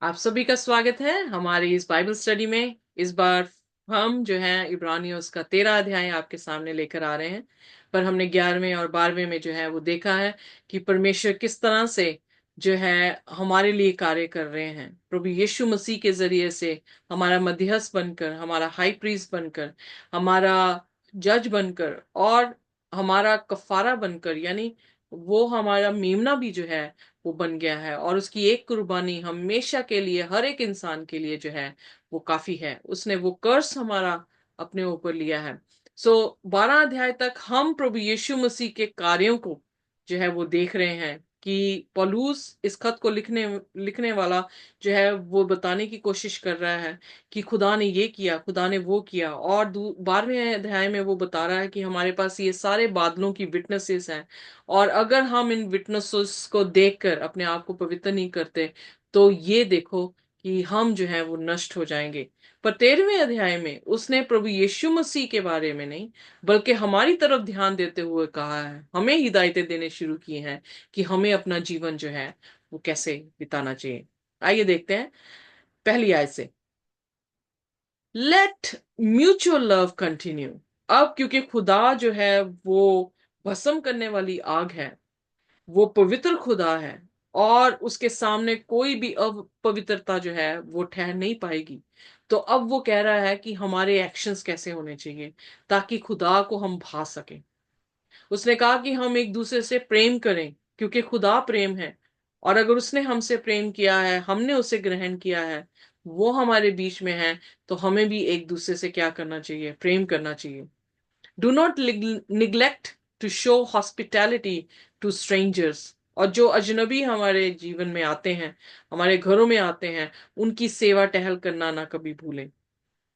आप सभी का स्वागत है हमारी इस बाइबल स्टडी में। इस बार हम जो है इब्रानियों उसका 13 अध्याय आपके सामने लेकर आ रहे हैं। पर हमने 11वें और 12वें में जो है वो देखा है कि परमेश्वर किस तरह से जो है हमारे लिए कार्य कर रहे हैं। प्रभु यीशु मसीह के जरिए से हमारा मध्यस्थ बनकर, हमारा हाई प्रीस्ट बनकर, हमारा जज बनकर और हमारा कफारा बनकर, यानी वो हमारा मेमना भी जो है वो बन गया है। और उसकी एक कुर्बानी हमेशा के लिए हर एक इंसान के लिए जो है वो काफी है। उसने वो कर्स हमारा अपने ऊपर लिया है। सो 12 अध्याय तक हम प्रभु यीशु मसीह के कार्यों को जो है वो देख रहे हैं कि पौलुस इस खत को लिखने लिखने वाला जो है वो बताने की कोशिश कर रहा है कि खुदा ने ये किया, खुदा ने वो किया। और 12वें अध्याय में वो बता रहा है कि हमारे पास ये सारे बादलों की विटनेसेस हैं, और अगर हम इन विटनेसेस को देखकर अपने आप को पवित्र नहीं करते तो ये देखो कि हम जो है वो नष्ट हो जाएंगे। पर 13वें अध्याय में उसने प्रभु यीशु मसीह के बारे में नहीं बल्कि हमारी तरफ ध्यान देते हुए कहा है, हमें हिदायतें देने शुरू की हैं कि हमें अपना जीवन जो है वो कैसे बिताना चाहिए। आइए देखते हैं पहली आयत से। Let mutual love continue. अब क्योंकि खुदा जो है वो भस्म करने वाली आग है, वो पवित्र खुदा है, और उसके सामने कोई भी अपवित्रता जो है वो ठहर नहीं पाएगी। तो अब वो कह रहा है कि हमारे एक्शंस कैसे होने चाहिए ताकि खुदा को हम भा सके। उसने कहा कि हम एक दूसरे से प्रेम करें क्योंकि खुदा प्रेम है। और अगर उसने हमसे प्रेम किया है, हमने उसे ग्रहण किया है, वो हमारे बीच में है, तो हमें भी एक दूसरे से क्या करना चाहिए? प्रेम करना चाहिए। Do not neglect to show hospitality to strangers. और जो अजनबी हमारे जीवन में आते हैं, हमारे घरों में आते हैं, उनकी सेवा टहल करना ना कभी भूलें।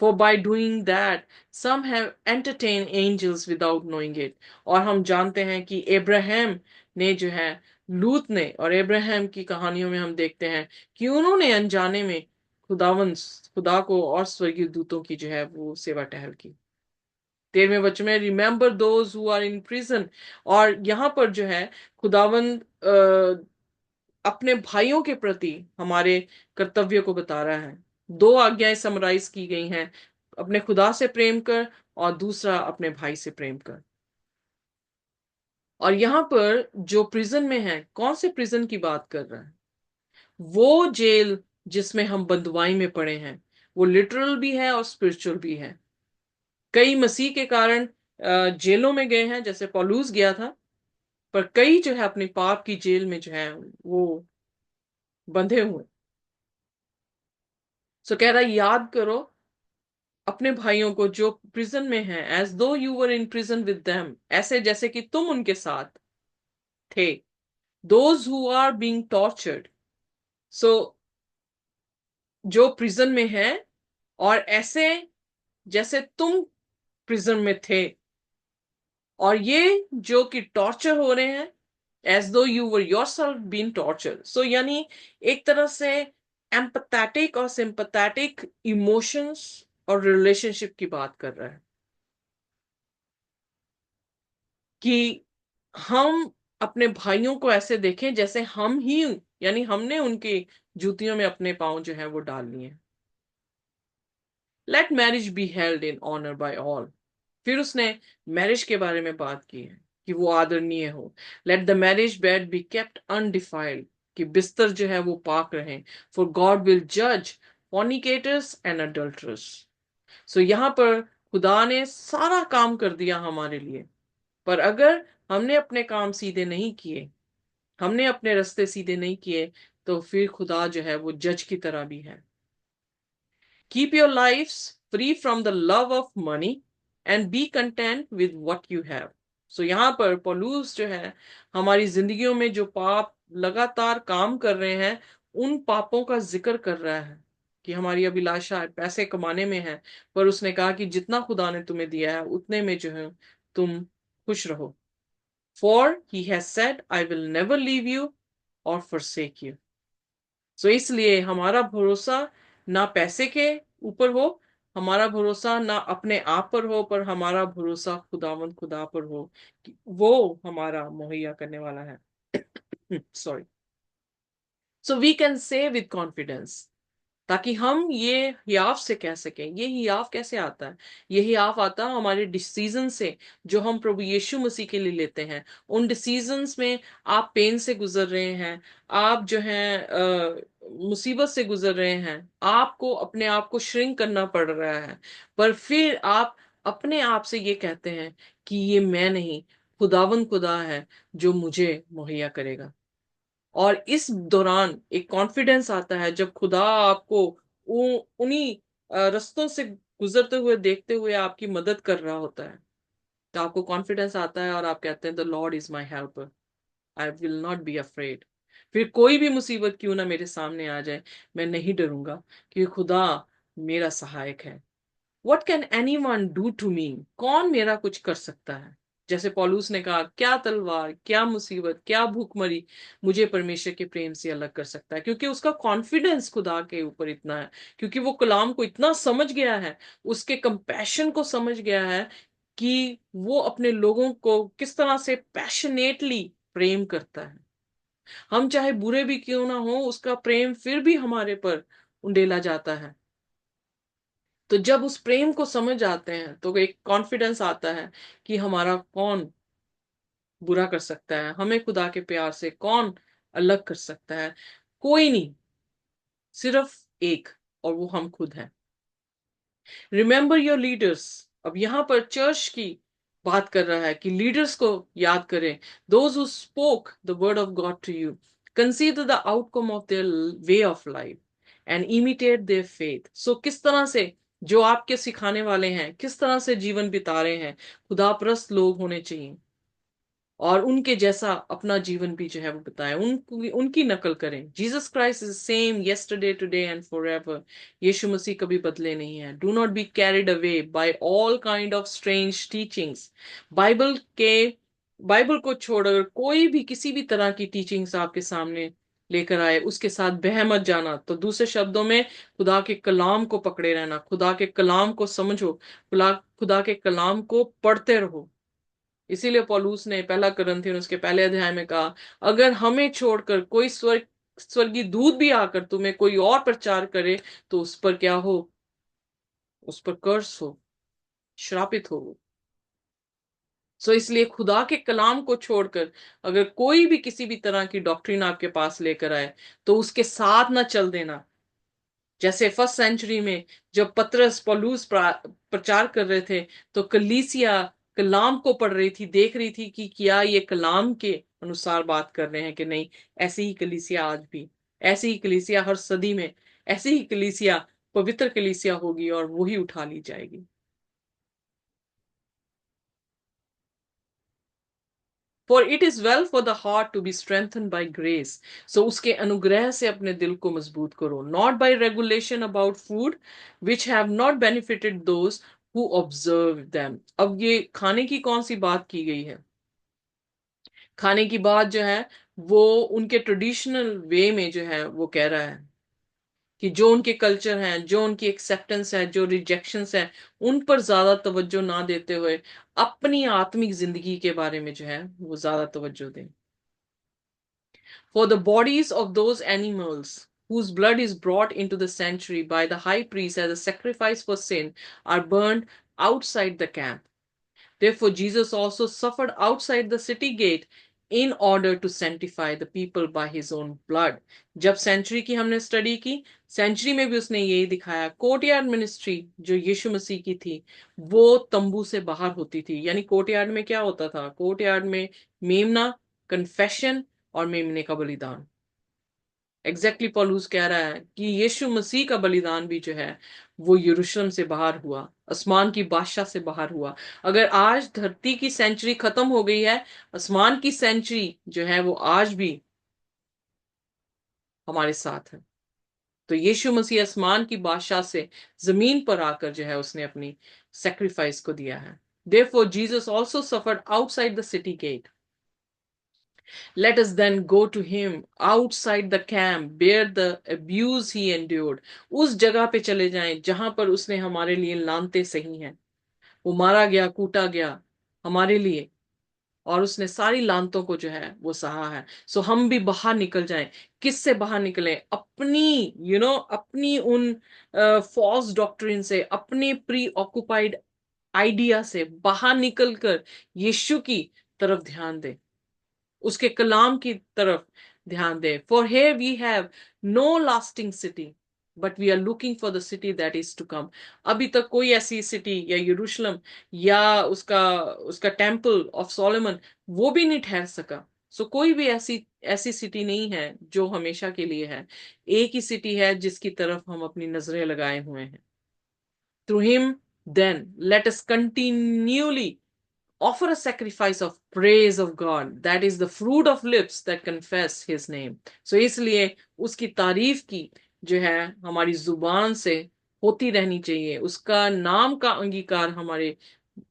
For by doing that, some have entertained angels without knowing it. और हम जानते हैं कि अब्राहम ने जो है, लूत ने, और अब्राहम की कहानियों में हम देखते हैं कि उन्होंने अनजाने में खुदा को और स्वर्गीय दूतों की जो है वो सेवा टहल की। 13वें वचन में remember those who are in prison. और यहाँ पर जो है खुदावंद अपने भाइयों के प्रति हमारे कर्तव्य को बता रहा है। दो आज्ञाएं समराइज की गई हैं, अपने खुदा से प्रेम कर और दूसरा अपने भाई से प्रेम कर। और यहाँ पर जो प्रिजन में है, कौन से प्रिजन की बात कर रहा है? वो जेल जिसमें हम बंधुआई में पड़े हैं। वो लिटरल भी है और स्पिरिचुअल भी है। कई मसीह के कारण जेलों में गए हैं, जैसे पौलुस गया था। पर कई जो है अपने पाप की जेल में जो है वो बंधे हुए। सो कह रहा है, याद करो अपने भाइयों को जो प्रिजन में हैं, as though you were in prison with them, ऐसे जैसे कि तुम उनके साथ थे। Those who are being tortured. सो जो प्रिजन में है, और ऐसे जैसे तुम प्रिजन में थे। और ये जो कि टॉर्चर हो रहे हैं, as though you were yourself been torture. So यानी एक तरह से एम्पथेटिक और सिंपथेटिक इमोशंस और रिलेशनशिप की बात कर रहा है कि हम अपने भाइयों को ऐसे देखें जैसे हम ही, यानी हमने उनकी जूतियों में अपने पांव जो है वो डाल लिए। Let marriage be held in honour by all. फिर उसने मैरिज के बारे में बात की है कि वो आदरणीय हो। Let the marriage bed be kept undefiled, कि बिस्तर जो है वो पाक रहे। फॉर गॉड विल जज फॉर्निकेटर्स एंड अडल्टरस। सो यहां पर खुदा ने सारा काम कर दिया हमारे लिए। पर अगर हमने अपने काम सीधे नहीं किए, हमने अपने रास्ते सीधे नहीं किए, तो फिर खुदा जो है वो जज की तरह भी है। Keep your life free from the love of money and be content with what you have. So यहां पर पौलुस जो है हमारी जिंदगियों में जो पाप लगातार काम कर रहे हैं, उन पापों का जिक्र कर रहा है कि हमारी अभिलाषा पैसे कमाने में है। पर उसने कहा कि जितना खुदा ने तुम्हें दिया है उतने में जो है तुम खुश रहो। For he has said, I will never leave you or forsake you. So इसलिए हमारा भरोसा ना पैसे के ऊपर हो, हमारा भरोसा ना अपने आप पर हो, पर हमारा भरोसा खुदावंद खुदा पर हो कि वो हमारा मुहैया करने वाला है। Sorry. So we can say with confidence, ताकि हम ये हियाव से कह सकें। ये हियाव कैसे आता है? ये हियाव आता है हमारे डिसीजन से, जो हम प्रभु यीशु मसीह के लिए लेते हैं। उन डिसीजंस में आप पेन से गुजर रहे हैं, आप जो है मुसीबत से गुजर रहे हैं, आपको अपने आप को श्रिंक करना पड़ रहा है, पर फिर आप अपने आप से ये कहते हैं कि ये मैं नहीं, खुदावंद खुदा है जो मुझे मुहैया करेगा। और इस दौरान एक कॉन्फिडेंस आता है जब खुदा आपको उन्हीं रस्तों से गुजरते हुए देखते हुए आपकी मदद कर रहा होता है, तो आपको कॉन्फिडेंस आता है और आप कहते हैं the Lord is my helper, I will not be afraid. फिर कोई भी मुसीबत क्यों ना मेरे सामने आ जाए, मैं नहीं डरूंगा, क्योंकि खुदा मेरा सहायक है। What can anyone do to me, कौन मेरा कुछ कर सकता है? जैसे पौलुस ने कहा, क्या तलवार, क्या मुसीबत, क्या भूखमरी मुझे परमेश्वर के प्रेम से अलग कर सकता है? क्योंकि उसका कॉन्फिडेंस खुदा के ऊपर इतना है, क्योंकि वो कलाम को इतना समझ गया है, उसके कंपैशन को समझ गया है कि वो अपने लोगों को किस तरह से पैशनेटली प्रेम करता है। हम चाहे बुरे भी क्यों ना हो, उसका प्रेम फिर भी हमारे पर उंडेला जाता है। तो जब उस प्रेम को समझ आते हैं तो एक कॉन्फिडेंस आता है कि हमारा कौन बुरा कर सकता है, हमें खुदा के प्यार से कौन अलग कर सकता है? कोई नहीं, सिर्फ एक, और वो हम खुद हैं। Remember your leaders. अब यहां पर चर्च की बात कर रहा है कि लीडर्स को याद करें, those who spoke the word of God to you, consider the outcome of their way of life and imitate their faith. So किस तरह से जो आपके सिखाने वाले हैं, किस तरह से जीवन बिता रहे हैं, खुदाप्रस्त लोग होने चाहिए, और उनके जैसा अपना जीवन भी जो है वो बताएं, उनकी नकल करें। Jesus Christ is same yesterday today and forever. यीशु मसीह कभी बदले नहीं है। Do not be carried away by all kind of strange teachings. Bible को छोड़कर कोई भी किसी भी तरह की टीचिंग्स आपके सामने लेकर आए, उसके साथ बह मत जाना। तो दूसरे शब्दों में, खुदा के कलाम को पकड़े रहना, खुदा के कलाम को समझो, खुदा के कलाम को पढ़ते रहो। इसीलिए पौलुस ने पहला कुरिन्थियन उसके पहले अध्याय में कहा, अगर हमें छोड़कर कोई स्वर्गीय दूत भी आकर तुम्हें कोई और प्रचार करे, तो उस पर क्या हो? उस पर कर्स हो, श्रापित हो वो। सो इसलिए खुदा के कलाम को छोड़कर अगर कोई भी किसी भी तरह की डॉक्ट्रिन आपके पास लेकर आए, तो उसके साथ ना चल देना। जैसे फर्स्ट सेंचुरी में जब पतरस पौलुस प्रचार कर रहे थे, तो कलीसिया कलाम को पढ़ रही थी, देख रही थी कि क्या ये कलाम के अनुसार बात कर रहे हैं कि नहीं। ऐसी ही कलीसिया आज भी, ऐसी ही कलीसिया हर सदी में, ऐसी ही कलीसिया पवित्र कलीसिया होगी और वो ही उठा ली जाएगी। For it is well for the heart to be strengthened by grace. So उसके अनुग्रह से अपने दिल को मजबूत करो, not by regulation about food which have not benefited those who observe them. अब ये खाने की कौन सी बात की गई है? खाने की बात जो है वो उनके ट्रेडिशनल वे में जो है वो कह रहा है कि जो उनके कल्चर हैं, जो उनकी एक्सेप्टेंस है, जो रिजेक्शंस है, उन पर ज्यादा तवज्जो ना देते हुए अपनी आत्मिक जिंदगी के बारे में जो है वो ज्यादा तवज्जो दें। For the bodies of those animals whose blood is brought into the sanctuary by the high priest as a sacrifice for sin are burned outside the camp. Therefore, Jesus also suffered outside the city gate in order to sanctify the people by his own blood. जब century की हमने study की, century में भी उसने यही दिखाया। Courtyard ministry जो यीशु मसीह की थी, वो तंबू से बाहर होती थी। यानी कोर्टयार्ड में क्या होता था? कोर्टयार्ड में मेमना, कन्फेशन और मेमने का बलिदान। एग्जैक्टली पॉलुस कह रहा है कि यीशु मसीह का बलिदान भी जो है वो यरूशलेम से बाहर हुआ, आसमान की बादशाह से बाहर हुआ। अगर आज धरती की सेंचुरी खत्म हो गई है, आसमान की सेंचुरी जो है वो आज भी हमारे साथ है। तो यीशु मसीह आसमान की बादशाह से जमीन पर आकर जो है उसने अपनी सेक्रीफाइस को दिया है। Therefore Jesus also suffered outside the city gate. Let us then go to him outside the camp, bear the abuse he endured. उस जगह पे चले जाएं जहां पर उसने हमारे लिए लानते सही हैं। वो मारा गया, कूटा गया हमारे लिए, और उसने सारी लानतों को जो है वो सहा है। सो हम भी बाहर निकल जाएं। किससे बाहर निकले? अपनी अपनी उन फॉल्स डॉक्ट्रिन से, अपने प्री ऑक्युपाइड आइडिया से बाहर निकलकर यीशु की तरफ ध्यान दे, उसके कलाम की तरफ ध्यान दे। For here we have no lasting city, but we are looking for the city that is to come. अभी तक कोई ऐसी सिटी या यरूशलेम या उसका उसका टेम्पल ऑफ सोलोमन वो भी नहीं ठहर सका। सो कोई भी ऐसी ऐसी सिटी नहीं है जो हमेशा के लिए है। एक ही सिटी है जिसकी तरफ हम अपनी नजरें लगाए हुए हैं। Through him then let us continually offer a sacrifice of praise of God, that is the fruit of lips that confess his name. So इसलिए उसकी तारीफ की जो है हमारी जुबान से होती रहनी चाहिए, उसका नाम का अंगीकार हमारे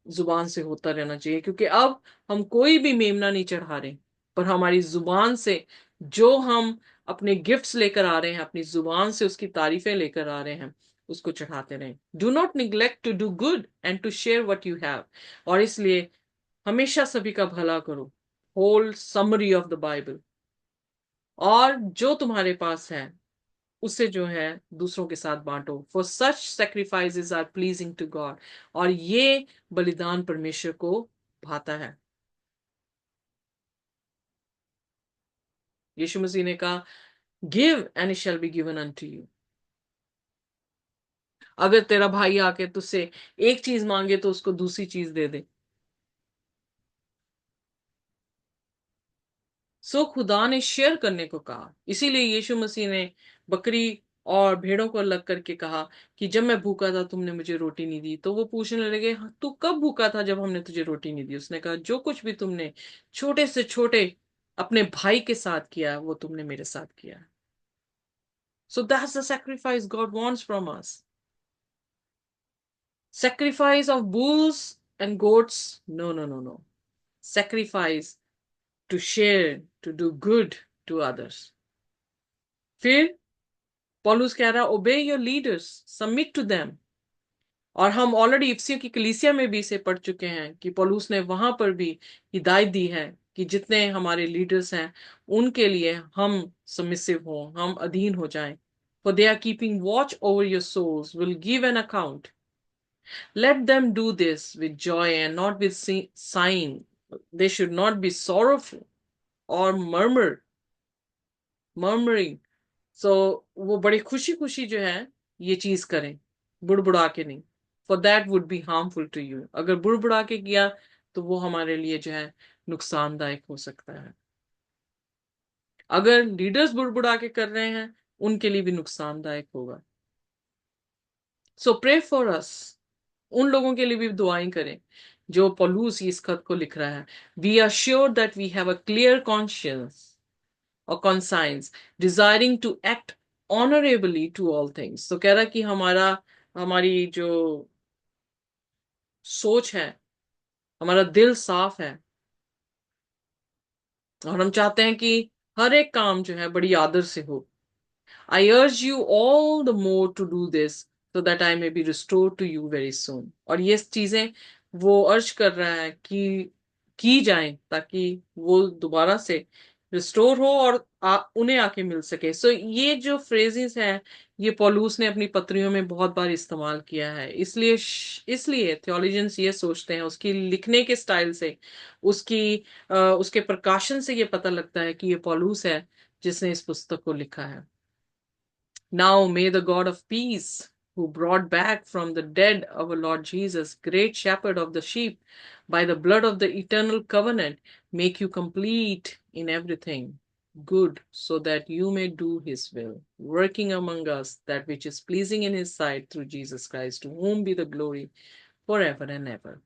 जुबान से होता रहना चाहिए। क्योंकि अब हम कोई भी मेमना नहीं चढ़ा रहे, पर हमारी जुबान से जो हम अपने गिफ्ट्स लेकर आ रहे हैं, अपनी जुबान से उसकी तारीफें लेकर आ रहे हैं, उसको चढ़ाते रहें। Do not neglect to do good and to share what you have. और इसलिए हमेशा सभी का भला करो, whole summary of the Bible, और जो तुम्हारे पास है उसे जो है दूसरों के साथ बांटो। For such sacrifices are pleasing to God, और ये बलिदान परमेश्वर को भाता है। यीशु मसीह ने कहा, give and it shall be given unto you. अगर तेरा भाई आके तुझसे एक चीज मांगे तो उसको दूसरी चीज दे दे। सो खुदा ने शेयर करने को कहा, इसीलिए यीशु मसीह ने बकरी और भेड़ों को अलग करके कहा कि जब मैं भूखा था तुमने मुझे रोटी नहीं दी। तो वो पूछने लगे, "हाँ, तू कब भूखा था जब हमने तुझे रोटी नहीं दी?" उसने कहा, जो कुछ भी तुमने छोटे से छोटे अपने भाई के साथ किया वो तुमने मेरे साथ किया। So that's the sacrifice God wants from us. Sacrifice of bulls and goats? No, no, no, no. Sacrifice to share, to do good to others. फिर पौलुस कह रहा, obey your leaders, submit to them. और हम already इफिसियों की कलीसिया में भी इसे पढ़ चुके हैं कि पौलुस ने वहां पर भी हिदायत दी है कि जितने हमारे लीडर्स हैं उनके लिए हम सबमिसिव हों, हम अधीन हो जाएं। For they are keeping watch over your souls, will give an account. Let them do this with joy and not with sighing. They should not be sorrowful or murmuring. So वो बड़ी खुशी खुशी जो है ये चीज करें, बुड़बुड़ा के नहीं। For that would be harmful to you. अगर बुड़बुड़ा के किया तो वो हमारे लिए जो है नुकसानदायक हो सकता है। अगर लीडर्स बुड़बुड़ा के कर रहे हैं उनके लिए भी नुकसानदायक होगा। सो प्रे फॉर अस, उन लोगों के लिए भी दुआएं करें जो पौलुस इस खत को लिख रहा है। We are sure that we have a clear conscience और conscience, desiring to act honourably to all things. तो कह रहा कि हमारी जो सोच है, हमारा दिल साफ है, और हम चाहते हैं कि हर एक काम जो है बड़ी आदर से हो। I urge you all the more to do this so that I may be restored to you very soon. और ये चीजें वो अर्ज कर रहा है कि की जाएं ताकि वो दोबारा से रिस्टोर हो और उन्हें आके मिल सके। सो ये जो फ्रेजेस हैं ये पौलुस ने अपनी पत्रियों में बहुत बार इस्तेमाल किया है। इसलिए थियोलॉजियंस ये सोचते हैं, उसकी लिखने के स्टाइल से, उसके प्रकाशन से ये पता लगता है कि ये पौलुस है जिसने इस पुस्तक को लिखा है। Now may the God of peace, who brought back from the dead our Lord Jesus, great shepherd of the sheep, by the blood of the eternal covenant, make you complete in everything good, so that you may do his will, working among us that which is pleasing in his sight through Jesus Christ, to whom be the glory forever and ever.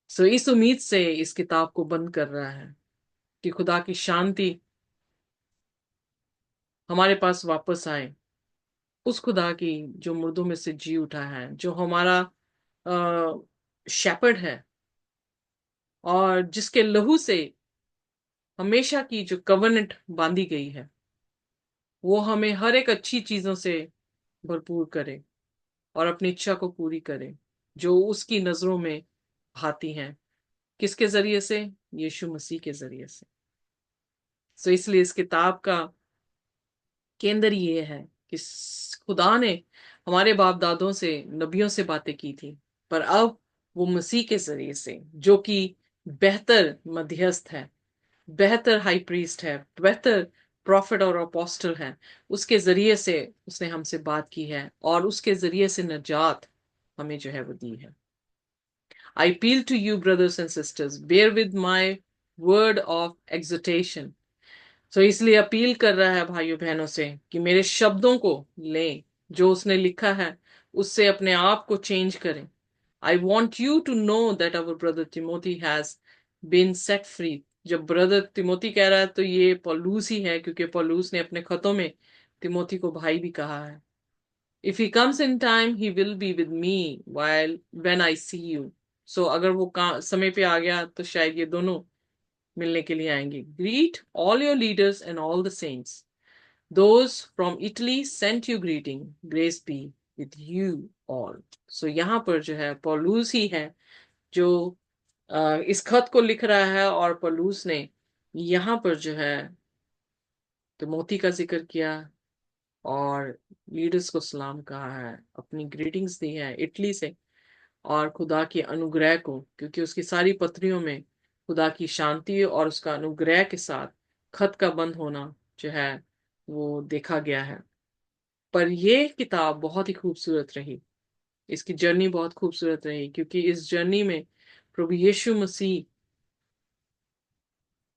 So इस उम्मीद से इस किताब को बंद कर रहा है कि खुदा की शांति हमारे पास वापस आए, उस खुदा की जो मुर्दों में से जी उठा है, जो हमारा शेपर्ड है, और जिसके लहू से हमेशा की जो कवनेंट बांधी गई है, वो हमें हर एक अच्छी चीजों से भरपूर करे और अपनी इच्छा को पूरी करे जो उसकी नजरों में भाती हैं। किसके जरिए से? यीशु मसीह के जरिए से। सो इसलिए इस किताब का केंद्र ये है कि खुदा ने हमारे बाप दादों से, नबियों से बातें की थी, पर अब वो मसीह के जरिए से, जो कि बेहतर मध्यस्थ है, बेहतर हाई प्रीस्ट है, बेहतर प्रॉफिट और अपोस्टल है, उसके जरिए से उसने हमसे बात की है और उसके जरिए से नजात हमें जो है वो दी है। I appeal to you brothers and sisters, bear with my word of exhortation. तो इसलिए अपील कर रहा है भाइयों बहनों से कि मेरे शब्दों को लें, जो उसने लिखा है उससे अपने आप को चेंज करें। I want you to know that our brother Timothy has been set free. जब ब्रदर तिमोथी कह रहा है तो ये पौलुस ही है, क्योंकि पौलुस ने अपने खतों में तिमोथी को भाई भी कहा है। If he comes in time he will be with me while when I see you. So अगर वो समय पे आ गया तो शायद ये दोनों मिलने के लिए आएंगे। Greet all your leaders and all the saints. Those from Italy sent you greeting, grace be with you all. So यहाँ पर जो है पौलुस ही है जो इस खत को लिख रहा है, और पौलुस ने यहाँ पर जो है तिमोथी का जिक्र किया और लीडर्स को सलाम कहा है, अपनी ग्रीटिंग्स दी है इटली से, और खुदा की अनुग्रह को, क्योंकि उसकी सारी पत्रियों में खुदा की शांति और उसका अनुग्रह के साथ खत का बंद होना जो है वो देखा गया है। पर यह किताब बहुत ही खूबसूरत रही, इसकी जर्नी बहुत खूबसूरत रही, क्योंकि इस जर्नी में प्रभु यीशु मसीह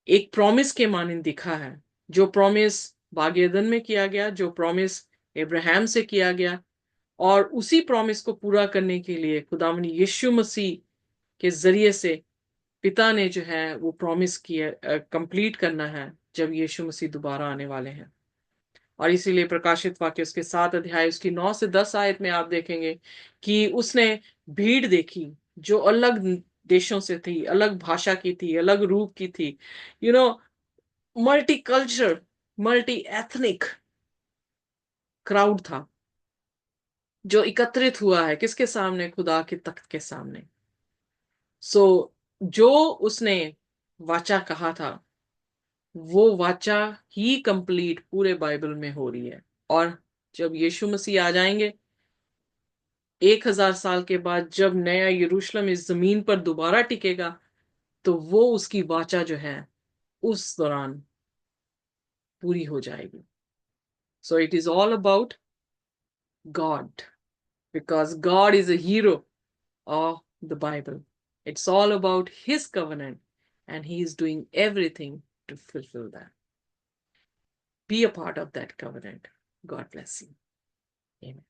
एक प्रॉमिस के मानिंद दिखा है। जो प्रॉमिस बागेदन में किया गया, जो प्रॉमिस इब्राहिम से किया गया, और उसी प्रॉमिस को पूरा करने के लिए खुदावंद यीशु मसीह के जरिए से पिता ने जो है वो प्रॉमिस किया, कंप्लीट करना है जब यीशु मसीह दोबारा आने वाले हैं। और इसीलिए प्रकाशित वाक्य उसके 7 अध्याय उसकी 9 से 10 आयत में आप देखेंगे कि उसने भीड़ देखी जो अलग देशों से थी, अलग भाषा की थी, अलग रूप की थी, you know, multi culture, multi ethnic crowd था जो एकत्रित हुआ है किसके सामने? खुदा के तख्त के सामने। सो जो उसने वाचा कहा था वो वाचा ही कंप्लीट पूरे बाइबल में हो रही है। और जब यीशु मसीह आ जाएंगे 1000 साल के बाद, जब नया यरूशलेम इस जमीन पर दोबारा टिकेगा, तो वो उसकी वाचा जो है उस दौरान पूरी हो जाएगी। So it is all about God, because God is a hero of the Bible. It's all about His covenant, and He is doing everything to fulfill that. Be a part of that covenant. God bless you. Amen.